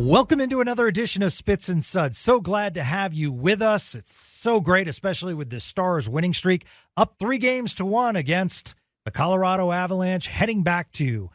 Welcome into another edition of Spits and Suds. So glad to have you with us. It's so great, especially with the Stars winning streak, up 3-1 against the Colorado Avalanche, heading back to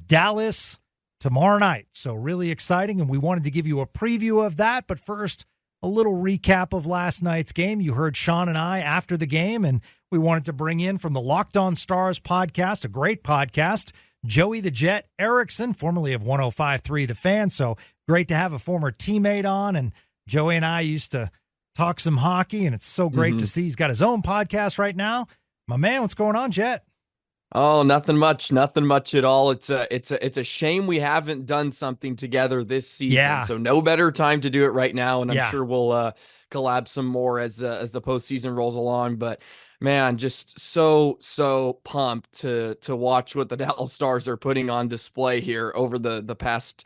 Dallas tomorrow night. So really exciting, and we wanted to give you a preview of that. But first, a little recap of last night's game. You heard Sean and I after the game, and we wanted to bring in from the Locked On Stars podcast, a great podcast, Joey the Jet Erickson, formerly of 105.3 The Fan. So great to have a former teammate on, and Joey and I used to talk some hockey, and it's so great to see he's got his own podcast right now. My man, what's going on, Jet? Oh, nothing much at all. It's a shame we haven't done something together this season. Yeah. So no better time to do it right now, and I'm sure we'll collab some more as the postseason rolls along. But man, just so pumped to watch what the Dallas Stars are putting on display here over the past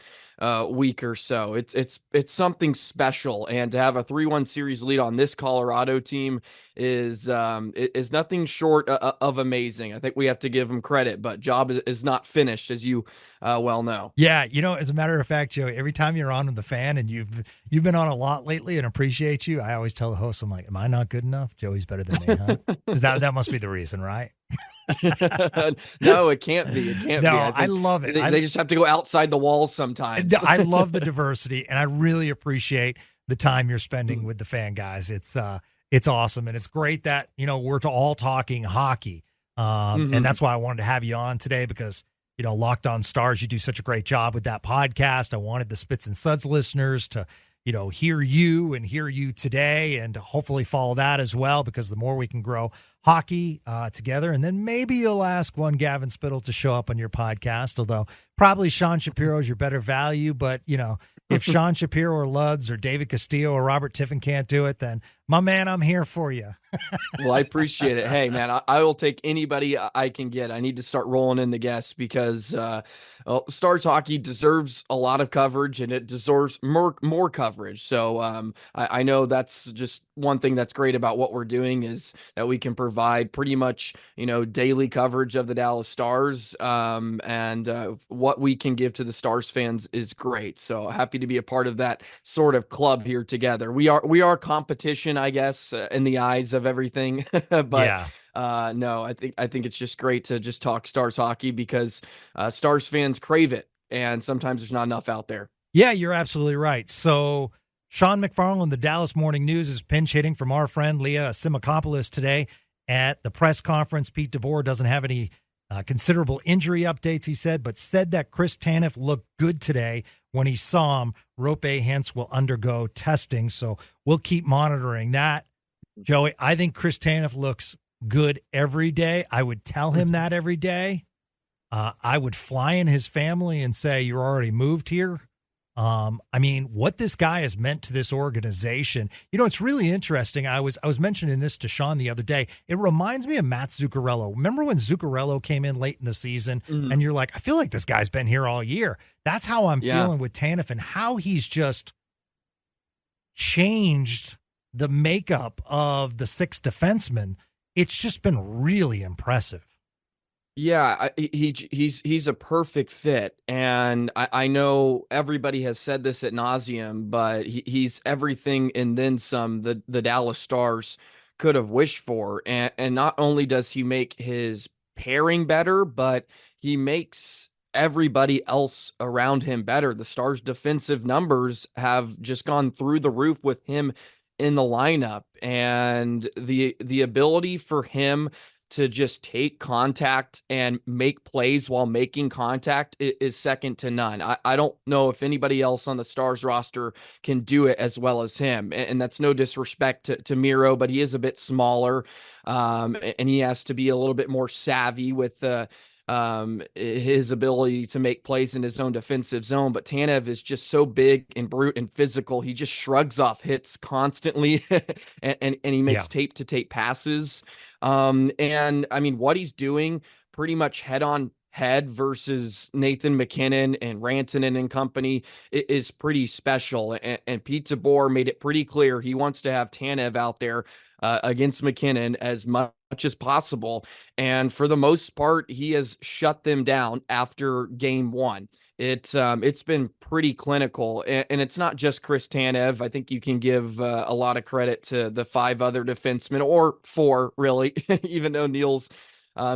week or so. It's something special, and to have a 3-1 series lead on this Colorado team is nothing short of amazing. I think we have to give them credit, but job is not finished, as you well know. Yeah, as a matter of fact, Joey, every time you're on with the Fan, and you've been on a lot lately, and appreciate you, I always tell the host, I'm like, am I not good enough? Joey's better than me, huh? Because that must be the reason, right? No, it can't be. It can't be. I love it. They just have to go outside the walls sometimes. I love the diversity, and I really appreciate the time you're spending with the Fan guys. It's awesome, and it's great that we're all talking hockey, and that's why I wanted to have you on today, because Locked On Stars, you do such a great job with that podcast. I wanted the Spits and Suds listeners to hear you today, and to hopefully follow that as well, because the more we can grow hockey together, and then maybe you'll ask one Gavin Spittle to show up on your podcast, although probably Sean Shapiro is your better value. But if Sean Shapiro or Luds or David Castillo or Robert Tiffin can't do it, then my man, I'm here for you. Well, I appreciate it. Hey, man, I will take anybody I can get. I need to start rolling in the guests, because Stars hockey deserves a lot of coverage, and it deserves more coverage. So I know that's just one thing that's great about what we're doing, is that we can provide pretty much daily coverage of the Dallas Stars, and what we can give to the Stars fans is great. So happy to be a part of that sort of club here together. We are competition, I guess, in the eyes of everything, but no, I think it's just great to just talk Stars hockey, because Stars fans crave it, and sometimes there's not enough out there. Yeah, you're absolutely right. So Sean McFarland, the Dallas Morning News, is pinch hitting from our friend Leah Simakopoulos today at the press conference. Pete DeBoer doesn't have any considerable injury updates, he said, but said that Chris Tanev looked good today when he saw him. Rope hence will undergo testing, so we'll keep monitoring that. Joey, I think Chris Tanev looks good every day. I would tell him that every day. I would fly in his family and say, you're already moved here. I mean, what this guy has meant to this organization, it's really interesting. I was mentioning this to Sean the other day. It reminds me of Matt Zuccarello. Remember when Zuccarello came in late in the season, and you're like, I feel like this guy's been here all year. That's how I'm feeling with Tanev, and how he's just changed the makeup of the six defensemen. It's just been really impressive. Yeah, he's a perfect fit, and I know everybody has said this ad nauseum, but he's everything and then some the Dallas Stars could have wished for, and not only does he make his pairing better, but he makes everybody else around him better. The Stars' defensive numbers have just gone through the roof with him in the lineup, and the ability for him to just take contact and make plays while making contact is second to none. I don't know if anybody else on the Stars roster can do it as well as him. And that's no disrespect to Miro, but he is a bit smaller, and he has to be a little bit more savvy with his ability to make plays in his own defensive zone. But Tanev is just so big and brute and physical. He just shrugs off hits constantly, and he makes tape to tape passes. And I mean, what he's doing pretty much head on head versus Nathan McKinnon and Rantanen and company is pretty special. And Pete DeBoer made it pretty clear he wants to have Tanev out there against McKinnon as much as possible. And for the most part, he has shut them down after game one. It's been pretty clinical, and it's not just Chris Tanev. I think you can give a lot of credit to the 5 other defensemen, or 4 really, even though Niels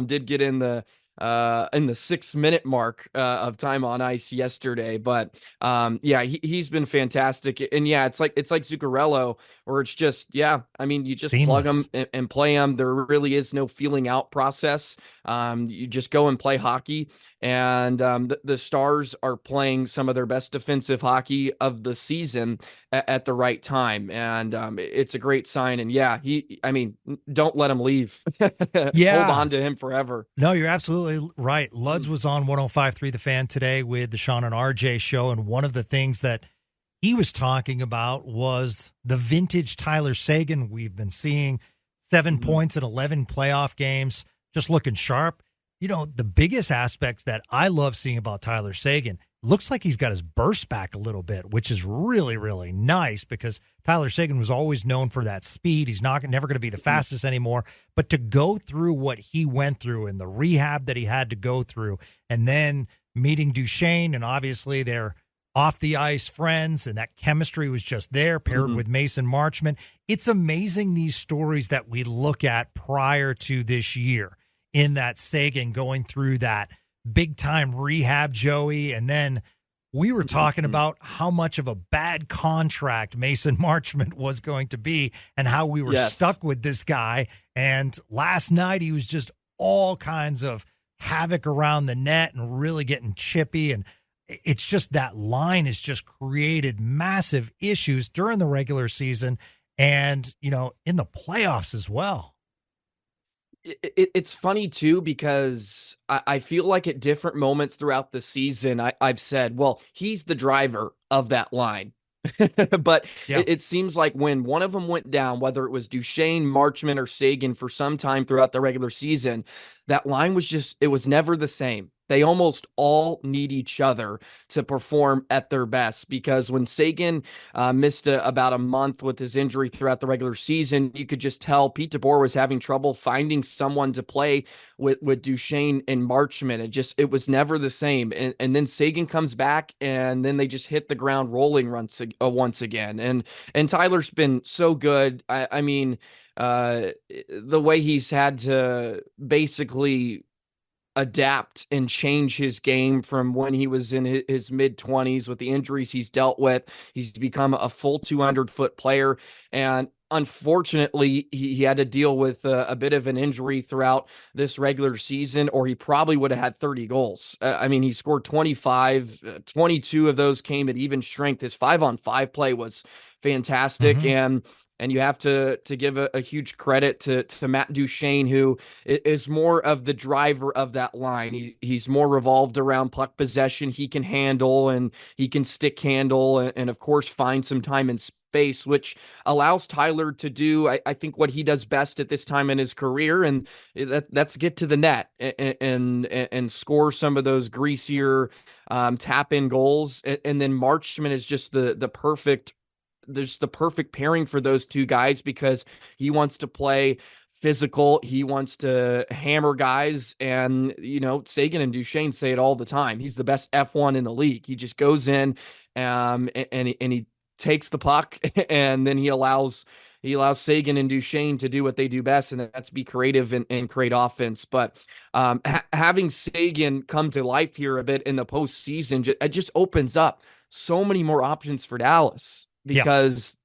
did get in the 6-minute mark of time on ice yesterday. But yeah, he's been fantastic. And yeah, it's like Zuccarello, where it's just, yeah, I mean, you just plug Seamless. them and play them. There really is no feeling out process. You just go and play hockey. And the Stars are playing some of their best defensive hockey of the season at the right time. And it's a great sign. And yeah, I mean, don't let him leave. Yeah. Hold on to him forever. No, you're absolutely right. Luds was on 105.3 The Fan today with the Sean and RJ show, and one of the things that he was talking about was the vintage Tyler Seguin we've been seeing. 7 points in 11 playoff games, just looking sharp. You know, the biggest aspects that I love seeing about Tyler Seguin, looks like he's got his burst back a little bit, which is really, really nice, because Tyler Seguin was always known for that speed. He's never going to be the fastest anymore. But to go through what he went through and the rehab that he had to go through, and then meeting Duchesne, and obviously they're off the ice friends, and that chemistry was just there, paired with Mason Marchment. It's amazing, these stories that we look at prior to this year, in that Seguin going through that big time rehab, Joey. And then we were talking about how much of a bad contract Mason Marchment was going to be, and how we were stuck with this guy. And last night he was just all kinds of havoc around the net and really getting chippy. And it's just, that line has just created massive issues during the regular season and, you know, in the playoffs as well. It's funny too, because I feel like at different moments throughout the season, I've said, well, he's the driver of that line. But it seems like when one of them went down, whether it was Duchesne, Marchment, or Seguin, for some time throughout the regular season, that line was just, it was never the same. They almost all need each other to perform at their best, because when Seguin missed about a month with his injury throughout the regular season, you could just tell Pete DeBoer was having trouble finding someone to play with Duchesne and Marchment. It was never the same. And then Seguin comes back, and then they just hit the ground rolling once again. And Tyler's been so good. I mean, the way he's had to basically adapt and change his game from when he was in his mid-20s with the injuries he's dealt with. He's become a full 200-foot player. And unfortunately, he had to deal with a bit of an injury throughout this regular season, or he probably would have had 30 goals. I mean, he scored 25, 22 of those came at even strength. His 5-on-5 play was fantastic. And you have to give a huge credit to Matt Duchesne, who is more of the driver of that line. He's more revolved around puck possession. He can handle, and he can stick handle, and of course find some time and space, which allows Tyler to do, I think, what he does best at this time in his career, and that's get to the net and score some of those greasier tap-in goals. And then Marchment is just the perfect pairing for those two guys, because he wants to play physical. He wants to hammer guys. And, you know, Seguin and Duchesne say it all the time. He's the best F1 in the league. He just goes in and he takes the puck, and then he allows Seguin and Duchesne to do what they do best, and that's be creative and create offense. But having Seguin come to life here a bit in the postseason, it just opens up so many more options for Dallas, because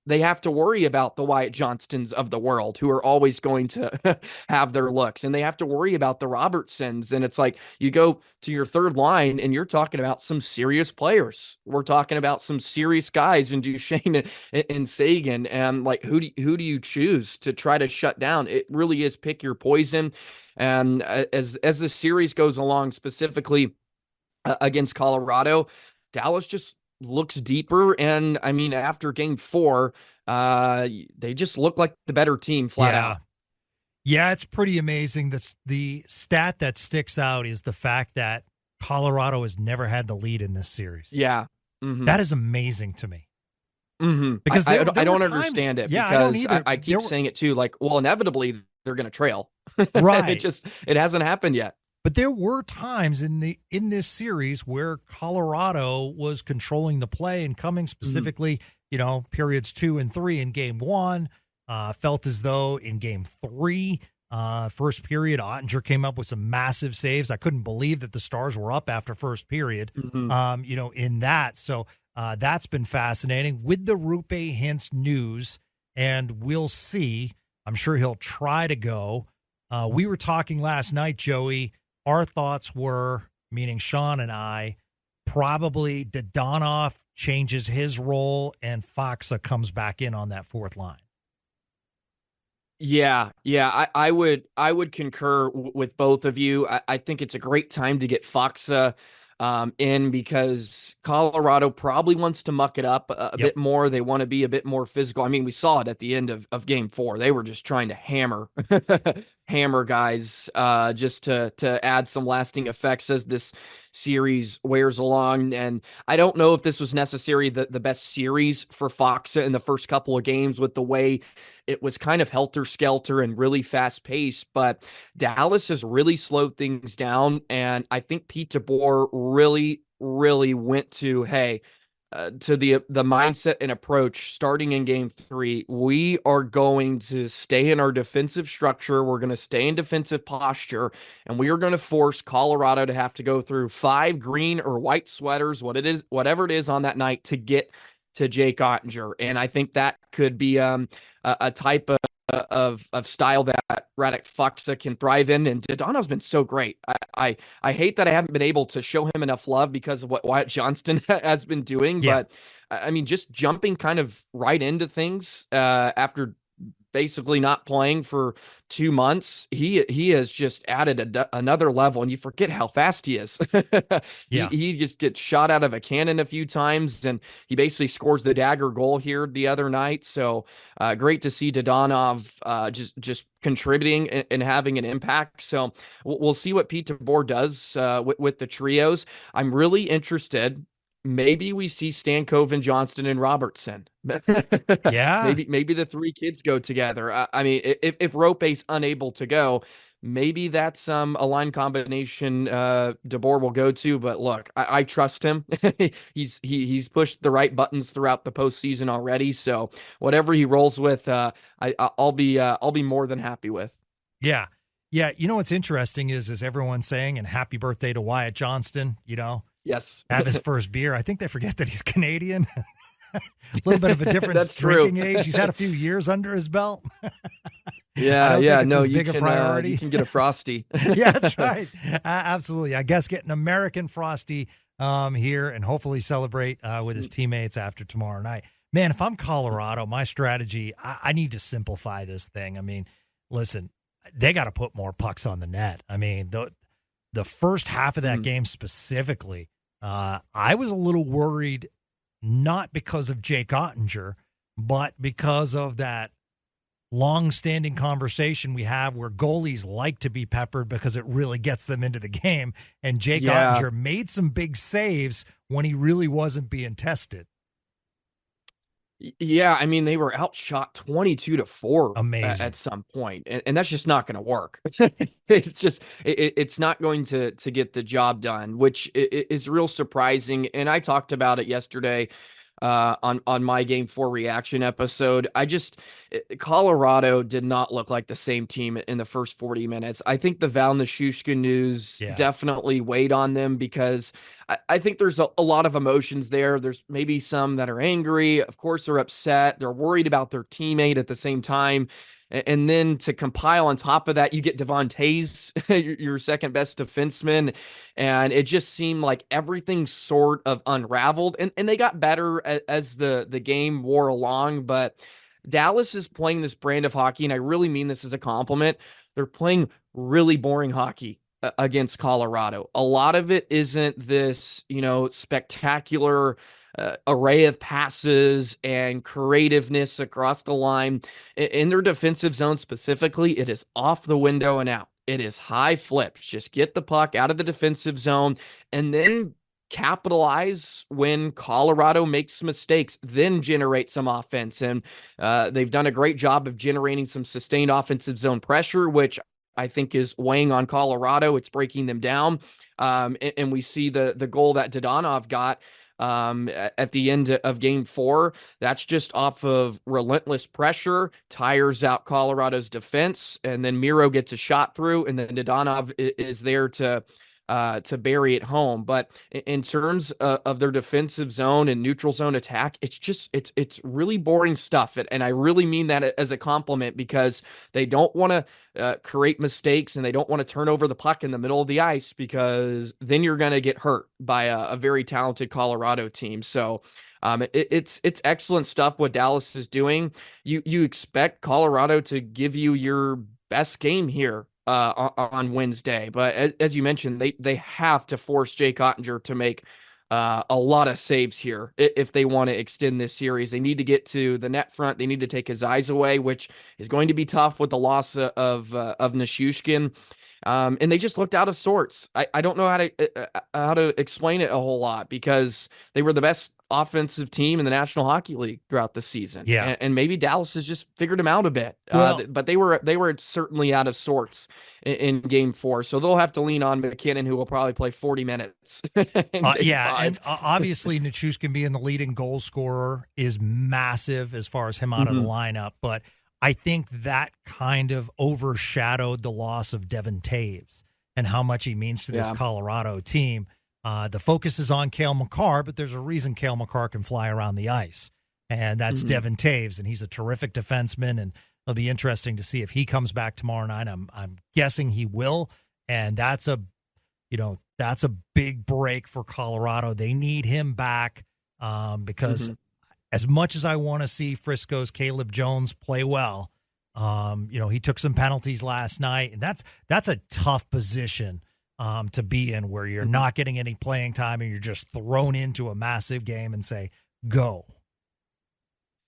they have to worry about the Wyatt Johnstons of the world, who are always going to have their looks, and they have to worry about the Robertsons. And it's like, you go to your third line and you're talking about some serious players. We're talking about some serious guys in Duchesne and Seguin. And like, who do you choose to try to shut down? It really is pick your poison. And as the series goes along, specifically against Colorado, Dallas just looks deeper. And I mean, after game 4, they just look like the better team flat out. Yeah, it's pretty amazing. The stat that sticks out is the fact that Colorado has never had the lead in this series. Yeah. That is amazing to me. because I there were don't times. understand it Yeah, I don't because either. I There keep were saying it too. Like, well, inevitably they're going to trail. right. It hasn't happened yet. But there were times in this series where Colorado was controlling the play and coming Mhm. specifically, periods 2 and 3 in game one. Felt as though in game three, first period, Ottinger came up with some massive saves. I couldn't believe that the Stars were up after first period, Mhm. in that. So that's been fascinating with the Rupe Hintz news, and we'll see. I'm sure he'll try to go. We were talking last night, Joey. Our thoughts were, meaning Sean and I, probably Dadonov changes his role and Foxa comes back in on that fourth line. Yeah. I would concur with both of you. I think it's a great time to get Foxa in because Colorado probably wants to muck it up a Yep. bit more. They want to be a bit more physical. I mean, we saw it at the end of game four. They were just trying to hammer guys just to add some lasting effects as this series wears along. And I don't know if this was necessary the best series for Foxa in the first couple of games with the way it was kind of helter skelter and really fast paced, but Dallas has really slowed things down. And I think Pete DeBoer really went to, hey, to the mindset and approach starting in game three. We are going to stay in our defensive structure. We're going to stay in defensive posture, and we are going to force Colorado to have to go through 5 green or white sweaters, whatever it is on that night to get to Jake Ottinger. And I think that could be a type of style that Radek Foxa can thrive in. And Dodono's been so great. I hate that I haven't been able to show him enough love because of what Wyatt Johnston has been doing. Yeah. But I mean, just jumping kind of right into things after basically not playing for 2 months, he has just added another level, and you forget how fast he is. he Yeah. he just gets shot out of a cannon a few times, and he basically scores the dagger goal here the other night. So great to see Dodonov just contributing and having an impact. So we'll see what Pete DeBoer does with the trios. I'm really interested. Maybe we see Stankov and Johnston and Robertson. Yeah. maybe the 3 kids go together. I mean, if Rope's unable to go, maybe that's a line combination DeBoer will go to. But look, I trust him. He's pushed the right buttons throughout the postseason already. So whatever he rolls with, I'll be more than happy with. Yeah. Yeah. You know what's interesting is everyone's saying, and happy birthday to Wyatt Johnston, Yes. have his first beer. I think they forget that he's Canadian. A little bit of a different That's true. drinking age. He's had a few years under his belt. Yeah, I don't yeah. think it's No, as big a priority. You can get a Frosty. Yeah, that's right. Absolutely. I guess get an American Frosty here and hopefully celebrate with his teammates after tomorrow night. Man, if I'm Colorado, my strategy, I need to simplify this thing. I mean, listen, they got to put more pucks on the net. I mean, the first half of that game specifically, I was a little worried, not because of Jake Ottinger, but because of that long-standing conversation we have where goalies like to be peppered because it really gets them into the game. And Jake Ottinger made some big saves when he really wasn't being tested. Yeah, I mean, they were outshot 22-4 Amazing. at some point, and that's just not going to work. It's not going to get the job done, which is real surprising. And I talked about it yesterday on my Game 4 reaction episode. Colorado did not look like the same team in the first 40 minutes. I think the Val Nichushkin news definitely weighed on them because I think there's a lot of emotions there. There's maybe some that are angry. Of course, they're upset. They're worried about their teammate at the same time. And then to compile on top of that, you get Devon Tays, your second best defenseman. And it just seemed like everything sort of unraveled. And they got better as the game wore along. But Dallas is playing this brand of hockey, and I really mean this as a compliment. They're playing really boring hockey against Colorado. A lot of it isn't this, spectacular array of passes and creativeness across the line. In their defensive zone specifically, it is off the window and out. It is high flips. Just get the puck out of the defensive zone and then capitalize when Colorado makes mistakes, then generate some offense. And they've done a great job of generating some sustained offensive zone pressure, which I think is weighing on Colorado. It's breaking them down. And we see the goal that Dodonov got at the end of game 4. That's just off of relentless pressure, tires out Colorado's defense, and then Miro gets a shot through, and then Dodonov is there to bury it home. But in terms of their defensive zone and neutral zone attack, it's really boring stuff. And I really mean that as a compliment, because they don't want to create mistakes, and they don't want to turn over the puck in the middle of the ice, because then you're going to get hurt by a very talented Colorado team. So it's excellent stuff what Dallas is doing. You expect Colorado to give you your best game here on Wednesday, but as you mentioned, they have to force Jake Ottinger to make a lot of saves here if they want to extend this series. They need to get to the net front. They need to take his eyes away, which is going to be tough with the loss of Nichushkin. And they just looked out of sorts. I don't know how to explain it a whole lot, because they were the best offensive team in the National Hockey League throughout the season. Yeah. And maybe Dallas has just figured them out a bit. Well, but they were certainly out of sorts in game 4. So they'll have to lean on McKinnon, who will probably play 40 minutes. And obviously Nichushkin being the leading goal scorer is massive as far as him out of the lineup. But I think that kind of overshadowed the loss of Devin Taves and how much he means to this Colorado team. The focus is on Cale Makar, but there's a reason Cale Makar can fly around the ice, and that's Devin Taves, and he's a terrific defenseman, and it'll be interesting to see if he comes back tomorrow night. I'm guessing he will, and that's a big break for Colorado. They need him back because as much as I want to see Frisco's Caleb Jones play well, he took some penalties last night, and that's a tough position to be in, where you're not getting any playing time and you're just thrown into a massive game and say, go.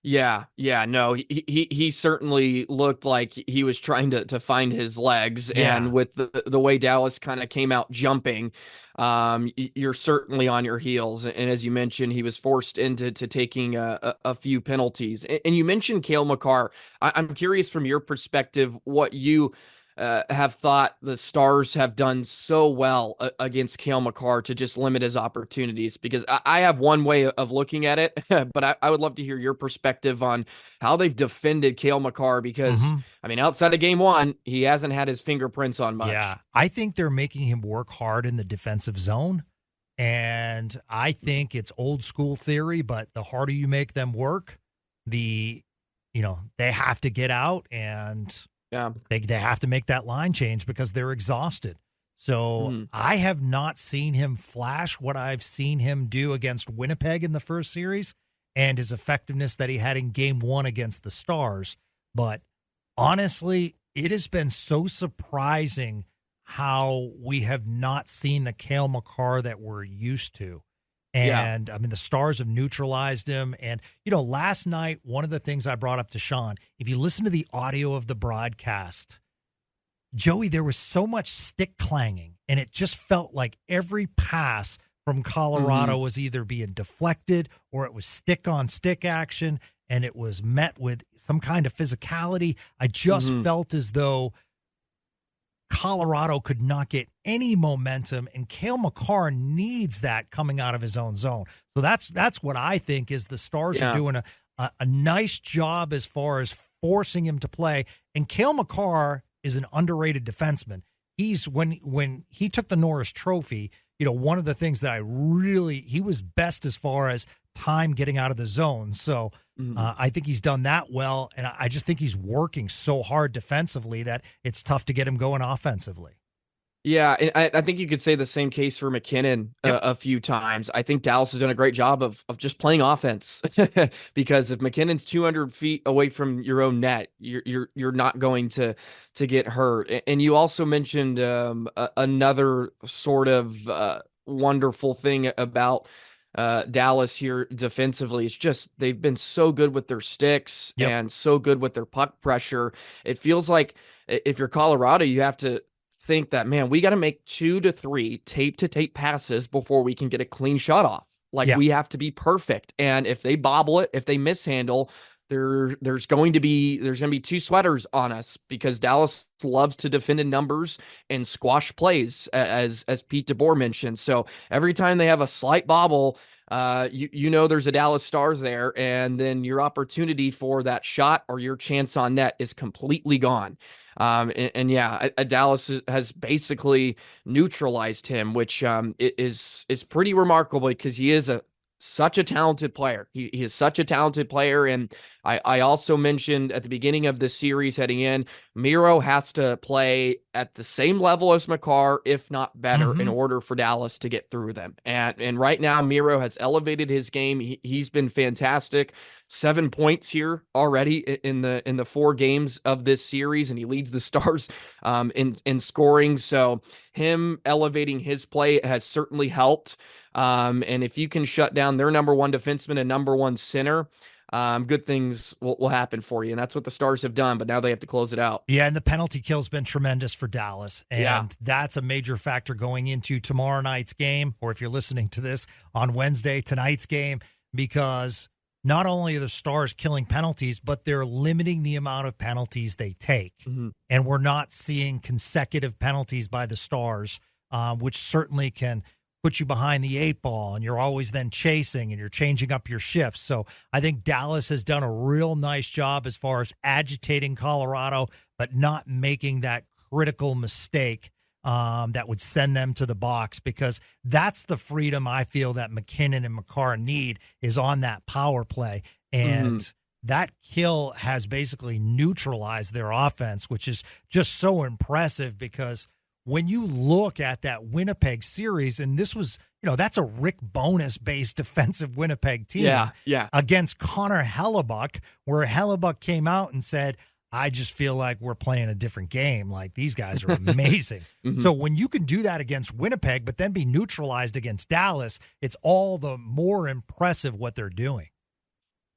No, he certainly looked like he was trying to find his legs, and with the way Dallas kind of came out jumping, you're certainly on your heels. And as you mentioned, he was forced into taking a few penalties. And you mentioned Cale Makar. I'm curious from your perspective what you have thought the Stars have done so well against Cale Makar to just limit his opportunities, because I have one way of looking at it, but I would love to hear your perspective on how they've defended Cale Makar, because I mean, outside of game 1, he hasn't had his fingerprints on much. Yeah, I think they're making him work hard in the defensive zone, and I think it's old school theory, but the harder you make them work, they have to get out, and they have to make that line change because they're exhausted. So I have not seen him flash what I've seen him do against Winnipeg in the first series and his effectiveness that he had in game 1 against the Stars. But honestly, it has been so surprising how we have not seen the Cale Makar that we're used to. And I mean, the Stars have neutralized him. And, last night, one of the things I brought up to Sean, if you listen to the audio of the broadcast, Joey, there was so much stick clanging, and it just felt like every pass from Colorado was either being deflected or it was stick on stick action, and it was met with some kind of physicality. I just felt as though Colorado could not get any momentum, and Cale Makar needs that coming out of his own zone. So that's what I think is the Stars are doing a nice job as far as forcing him to play. And Cale Makar is an underrated defenseman. He's when he took the Norris Trophy, one of the things that he was best as far as time getting out of the zone. So I think he's done that well, and I just think he's working so hard defensively that it's tough to get him going offensively. Yeah, and I think you could say the same case for McKinnon a few times. I think Dallas has done a great job of just playing offense, because if McKinnon's 200 feet away from your own net, you're not going to get hurt. And you also mentioned another sort of wonderful thing about Dallas here defensively. It's just they've been so good with their sticks and so good with their puck pressure. It feels like if you're Colorado, you have to think that, man, we got to make 2 to 3 tape to tape passes before we can get a clean shot off. Like, Yeah. we have to be perfect. And if they bobble it, if they mishandle, there's going to be 2 sweaters on us, because Dallas loves to defend in numbers and squash plays, as Pete DeBoer mentioned. So every time they have a slight bobble, there's a Dallas Stars there, and then your opportunity for that shot or your chance on net is completely gone. Dallas has basically neutralized him, which is pretty remarkable, because he is such a talented player. He is such a talented player. And I also mentioned at the beginning of the series heading in, Miro has to play at the same level as Makar, if not better, in order for Dallas to get through them. And right now, Miro has elevated his game. He's been fantastic. 7 points here already in the 4 games of this series, and he leads the Stars in scoring. So him elevating his play has certainly helped. And if you can shut down their number 1 defenseman and number 1 center, good things will happen for you. And that's what the Stars have done, but now they have to close it out. Yeah, and the penalty kill's been tremendous for Dallas. And that's a major factor going into tomorrow night's game, or if you're listening to this on Wednesday, tonight's game, because not only are the Stars killing penalties, but they're limiting the amount of penalties they take. And we're not seeing consecutive penalties by the Stars, which certainly can put you behind the 8 ball, and you're always then chasing and you're changing up your shifts. So I think Dallas has done a real nice job as far as agitating Colorado, but not making that critical mistake that would send them to the box, because that's the freedom I feel that McKinnon and Makar need, is on that power play. And that kill has basically neutralized their offense, which is just so impressive, because when you look at that Winnipeg series, and this was, that's a Rick Bowness-based defensive Winnipeg team against Connor Hellebuck, where Hellebuck came out and said, I just feel like we're playing a different game. Like, these guys are amazing. So when you can do that against Winnipeg, but then be neutralized against Dallas, it's all the more impressive what they're doing.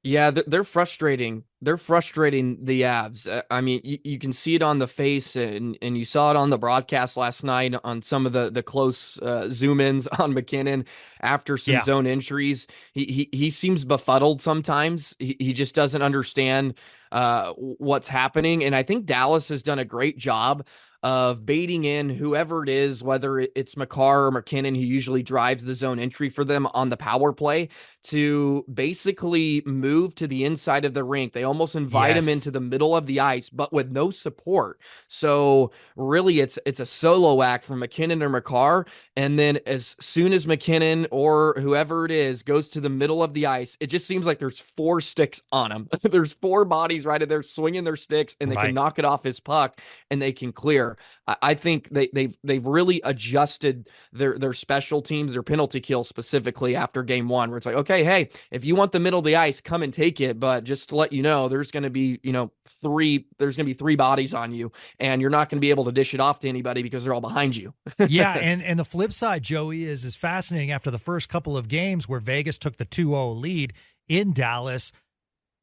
Yeah, they're frustrating. They're frustrating the Avs. I mean, you can see it on the face, and you saw it on the broadcast last night on some of the close zoom-ins on McKinnon after some zone injuries. He seems befuddled sometimes. He just doesn't understand what's happening. And I think Dallas has done a great job of baiting in whoever it is, whether it's Makar or McKinnon, who usually drives the zone entry for them on the power play, to basically move to the inside of the rink. They almost invite him into the middle of the ice, but with no support. So really, it's a solo act from McKinnon or Makar. And then as soon as McKinnon or whoever it is goes to the middle of the ice, it just seems like there's 4 sticks on him. There's 4 bodies right there swinging their sticks, and they can knock it off his puck, and they can clear. I think they've really adjusted their special teams, their penalty kill specifically after game 1, where it's like, okay, hey, if you want the middle of the ice, come and take it, but just to let you know, there's going to be 3 bodies on you, and you're not going to be able to dish it off to anybody because they're all behind you. And the flip side, Joey, is fascinating. After the first couple of games where Vegas took the 2-0 lead in Dallas,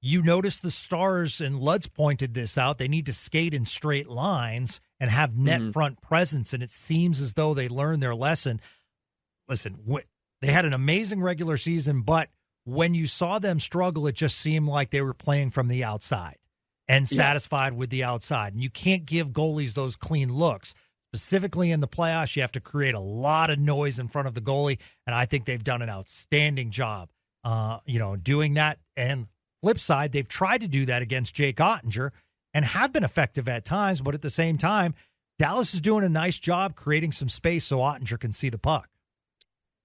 you notice the Stars, and Luds pointed this out, they need to skate in straight lines and have net front presence, and it seems as though they learned their lesson. Listen, they had an amazing regular season, but when you saw them struggle, it just seemed like they were playing from the outside and satisfied with the outside. And you can't give goalies those clean looks. Specifically in the playoffs, you have to create a lot of noise in front of the goalie, and I think they've done an outstanding job doing that. And flip side, they've tried to do that against Jake Ottinger and have been effective at times, but at the same time, Dallas is doing a nice job creating some space so Ottinger can see the puck.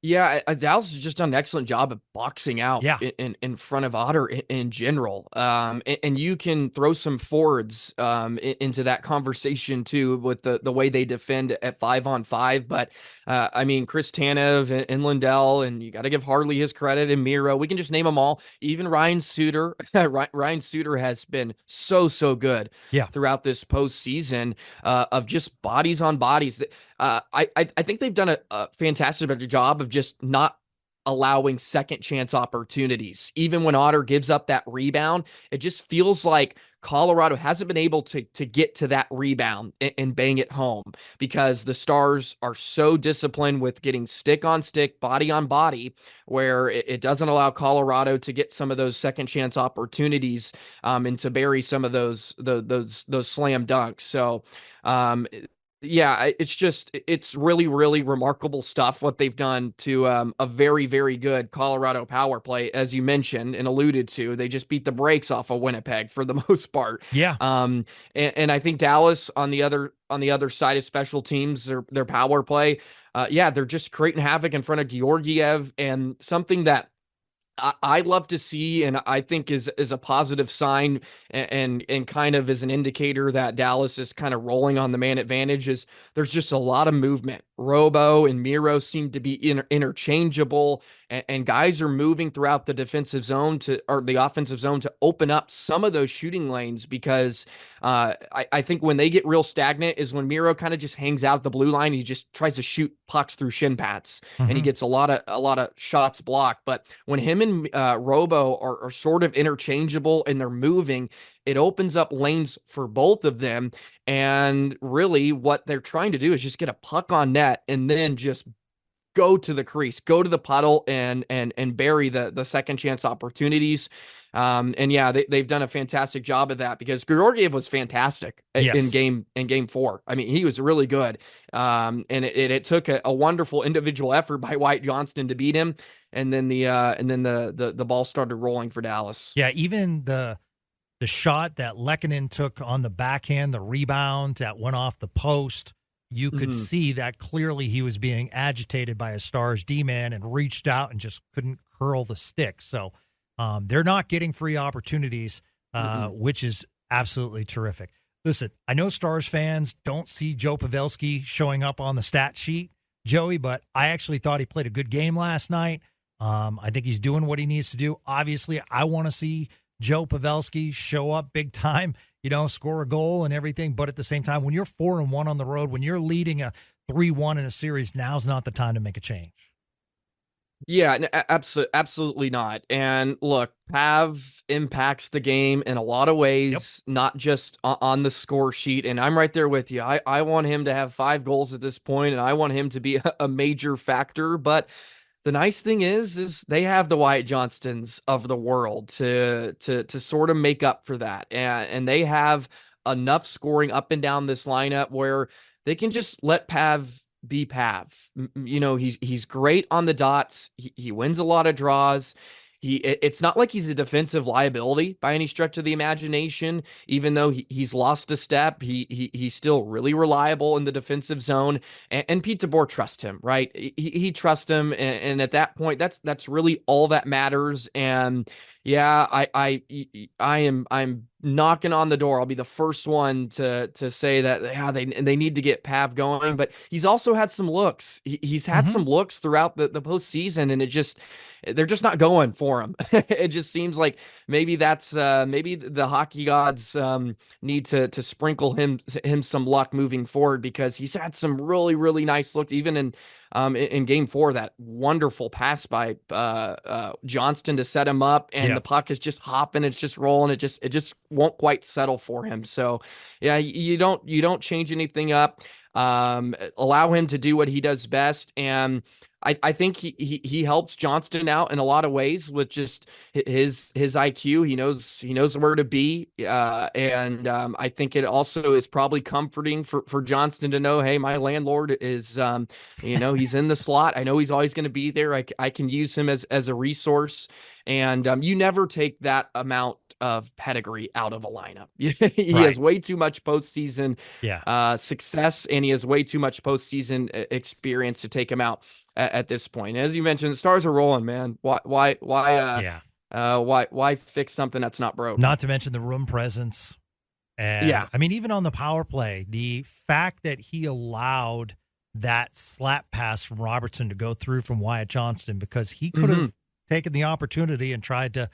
Yeah, Dallas has just done an excellent job of boxing out in front of Otter in general. And you can throw some forwards into that conversation too with the way they defend at 5-on-5. But I mean, Chris Tanev and Lindell, and you got to give Harley his credit, and Miro. We can just name them all. Even Ryan Suter. Ryan Suter has been so good throughout this postseason of just bodies on bodies. I think they've done a fantastic job of just not allowing second chance opportunities. Even when Otter gives up that rebound, it just feels like Colorado hasn't been able to get to that rebound and bang it home because the Stars are so disciplined with getting stick on stick, body on body, where it doesn't allow Colorado to get some of those second chance opportunities and to bury some of those slam dunks. So yeah, it's really, really remarkable stuff what they've done to a very, very good Colorado power play, as you mentioned and alluded to. They just beat the brakes off of Winnipeg for the most part. Yeah. And I think Dallas on the other side of special teams, their power play, they're just creating havoc in front of Georgiev, and something that I love to see, and I think is a positive sign, and kind of is an indicator that Dallas is kind of rolling on the man advantage. Is there's just a lot of movement. Robo and Miro seem to be interchangeable, and guys are moving throughout the defensive zone or the offensive zone to open up some of those shooting lanes, because I think when they get real stagnant is when Miro kind of just hangs out at the blue line. He just tries to shoot pucks through shin pads, and he gets a lot of shots blocked. But when him and Robo are sort of interchangeable and they're moving, it opens up lanes for both of them. And really what they're trying to do is just get a puck on net and then just go to the crease, go to the puddle, and bury the second chance opportunities. And yeah, they've done a fantastic job of that, because Georgiev was fantastic in game 4. I mean, he was really good. And it took a wonderful individual effort by Wyatt Johnston to beat him. And then the ball started rolling for Dallas. Yeah. Even the shot that Lehkonen took on the backhand, the rebound that went off the post, you could see that clearly he was being agitated by a Stars D-man and reached out and just couldn't curl the stick. So they're not getting free opportunities, which is absolutely terrific. Listen, I know Stars fans don't see Joe Pavelski showing up on the stat sheet, Joey, but I actually thought he played a good game last night. I think he's doing what he needs to do. Obviously, I want to see Joe Pavelski show up big time, score a goal and everything. But at the same time, when you're 4-1 on the road, when you're leading a 3-1 in a series, now's not the time to make a change. Yeah, absolutely not. And look, Pav impacts the game in a lot of ways, not just on the score sheet. And I'm right there with you. I want him to have 5 goals at this point, and I want him to be a major factor. But the nice thing is they have the Wyatt Johnstons of the world to sort of make up for that. And they have enough scoring up and down this lineup where they can just let Pav be Pav. He's great on the dots. He wins a lot of draws. It's not like he's a defensive liability by any stretch of the imagination. Even though he's lost a step, he's still really reliable in the defensive zone. And Pete DeBoer trusts him, right? He trusts him, and at that point, that's really all that matters. And yeah, I'm knocking on the door. I'll be the first one to say that they need to get Pav going. But he's also had some looks. He's had some looks throughout the postseason, and they're just not going for him. It just seems like maybe that's maybe the hockey gods need to sprinkle him some luck moving forward, because he's had some really, really nice looks, even in game 4, that wonderful pass by Johnston to set him up, and the puck is just hopping, it's just rolling, it just won't quite settle for him. So yeah, you don't change anything up. Allow him to do what he does best. And I think he helps Johnston out in a lot of ways with just his IQ. He knows where to be. And I think it also is probably comforting for Johnston to know, hey, my landlord is, he's in the slot. I know he's always going to be there. I can use him as a resource. And you never take that amount of pedigree out of a lineup. He has way too much postseason success, and he has way too much postseason experience to take him out at this point. As you mentioned, the Stars are rolling, man. Why fix something that's not broke? Not to mention the room presence. And I mean, even on the power play, the fact that he allowed that slap pass from Robertson to go through from Wyatt Johnston, because he could have taken the opportunity and tried to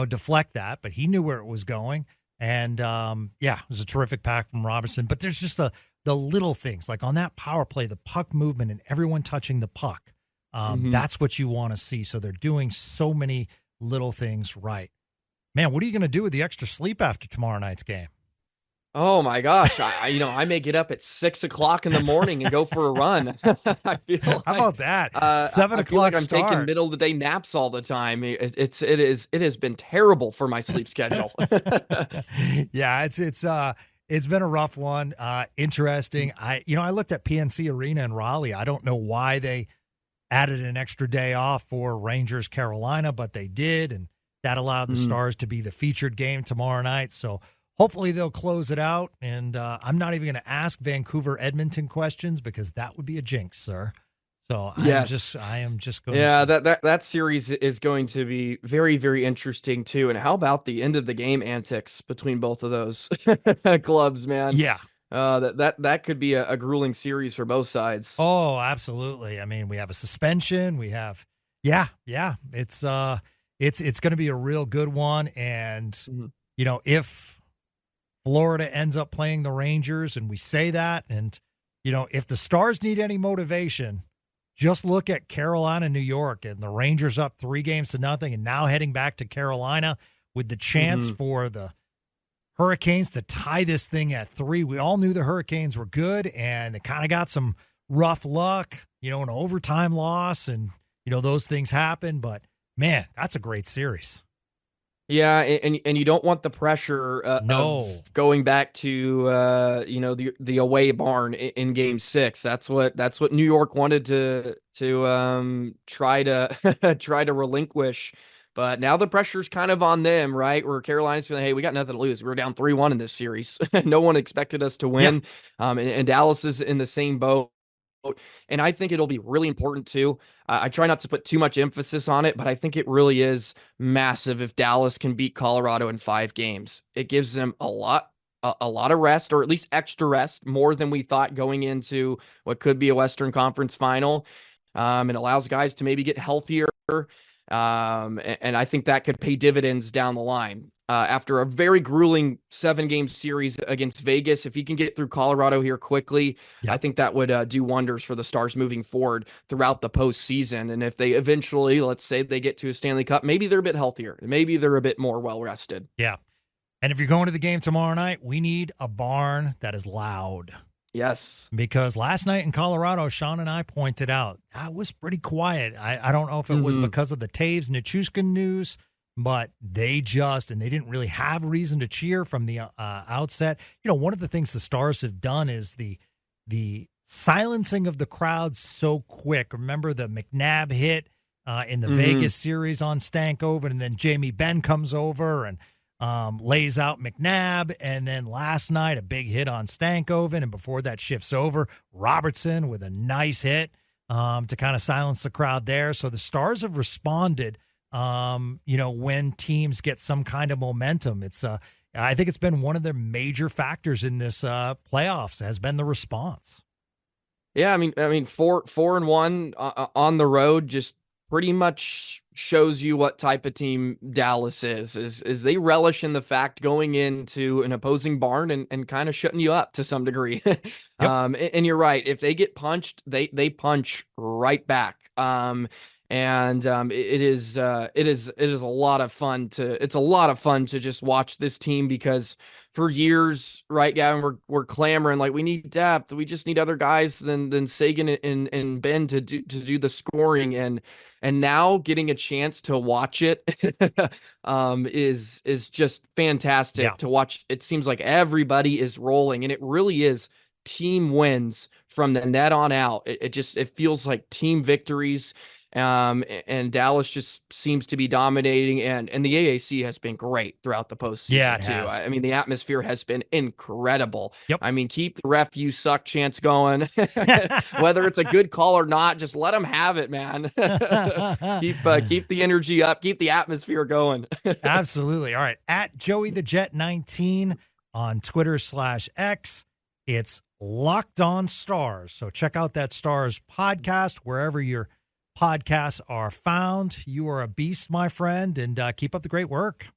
deflect that, but he knew where it was going. And it was a terrific pack from Robertson. But there's just the little things, like on that power play, the puck movement and everyone touching the puck. That's what you want to see. So they're doing so many little things right. Man, what are you going to do with the extra sleep after tomorrow night's game? Oh my gosh. I may get up at 6 o'clock in the morning and go for a run. I feel How like, about that? I feel like I'm taking start. middle of the day naps all the time. It has been terrible for my sleep schedule. Yeah, it's been a rough one. Interesting. I looked at PNC Arena in Raleigh. I don't know why they added an extra day off for Rangers Carolina, but they did, and that allowed the Stars to be the featured game tomorrow night. So hopefully they'll close it out. And I'm not even going to ask Vancouver Edmonton questions because that would be a jinx, sir. So I am just going. Yeah, that series is going to be very, very interesting too. And how about the end of the game antics between both of those clubs, man? Yeah. That could be a grueling series for both sides. Oh, absolutely. I mean, we have a suspension. We have, yeah. It's going to be a real good one. And if Florida ends up playing the Rangers, and we say that, and if the Stars need any motivation, just look at Carolina, New York, and the Rangers up 3-0, and now heading back to Carolina with the chance for the Hurricanes to tie this thing at 3. We all knew the Hurricanes were good, and they kind of got some rough luck, an overtime loss, and those things happen. But man, that's a great series. Yeah, and you don't want the pressure of going back to the away barn in Game 6. That's what New York wanted to try to relinquish. But now the pressure's kind of on them, right? Where Carolina's feeling, hey, we got nothing to lose. We were down 3-1 in this series. No one expected us to win. Yeah. And Dallas is in the same boat. And I think it'll be really important too. I try not to put too much emphasis on it, but I think it really is massive if Dallas can beat Colorado in 5 games. It gives them a lot of rest, or at least extra rest, more than we thought going into what could be a Western Conference final. It allows guys to maybe get healthier. And I think that could pay dividends down the line. After a very grueling 7-game series against Vegas, if you can get through Colorado here quickly, I think that would do wonders for the Stars moving forward throughout the postseason. And if they eventually, let's say they get to a Stanley Cup, maybe they're a bit healthier. Maybe they're a bit more well-rested. Yeah. And if you're going to the game tomorrow night, we need a barn that is loud. Yes. Because last night in Colorado, Sean and I pointed out, that was pretty quiet. I don't know if it was because of the Taves Nichushkin news, but they didn't really have reason to cheer from the outset. One of the things the Stars have done is the silencing of the crowd so quick. Remember the McNabb hit in the Vegas series on Stankoven, and then Jamie Benn comes over and lays out McNabb, and then last night a big hit on Stankoven, and before that shifts over, Robertson with a nice hit to kind of silence the crowd there. So the Stars have responded, when teams get some kind of momentum. It's I think it's been one of the major factors in this playoffs has been the response. Yeah, I mean, 4-1 on the road just pretty much shows you what type of team Dallas is they relish in the fact going into an opposing barn and kind of shutting you up to some degree. Yep. And you're right. If they get punched, they punch right back. It is a lot of fun to just watch this team, because for years, right, Gavin, we're clamoring like we need depth. We just need other guys than Seguin and Ben to do the scoring, and now getting a chance to watch it is just fantastic to watch. It seems like everybody is rolling, and it really is team wins from the net on out. It feels like team victories. And Dallas just seems to be dominating, and the AAC has been great throughout the postseason too. I mean, the atmosphere has been incredible. Yep. I mean, keep the ref you suck chants going, whether it's a good call or not. Just let them have it, man. keep the energy up, keep the atmosphere going. Absolutely. All right, at Joey the Jet 19 on Twitter/X. It's Locked On Stars. So check out that Stars podcast wherever you're podcasts are found. You are a beast, my friend, and keep up the great work.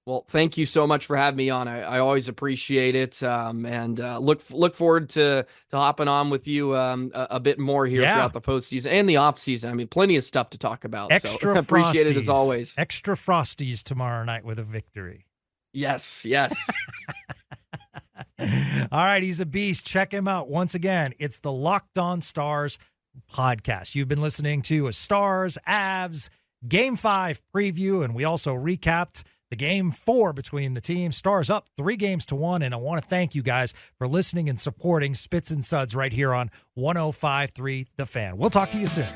Well, thank you so much for having me on. I always appreciate it, and look forward to hopping on with you a bit more here throughout the postseason and the off season. I mean, plenty of stuff to talk about. Extra so appreciate frosties, it as always. Extra frosties tomorrow night with a victory. Yes. All right, he's a beast. Check him out. Once again, it's the Locked On Stars podcast. You've been listening to a Stars Avs Game 5 preview, and we also recapped the Game 4 between the teams. Stars up 3-1, and I want to thank you guys for listening and supporting Spits and Suds right here on 105.3 The Fan. We'll talk to you soon.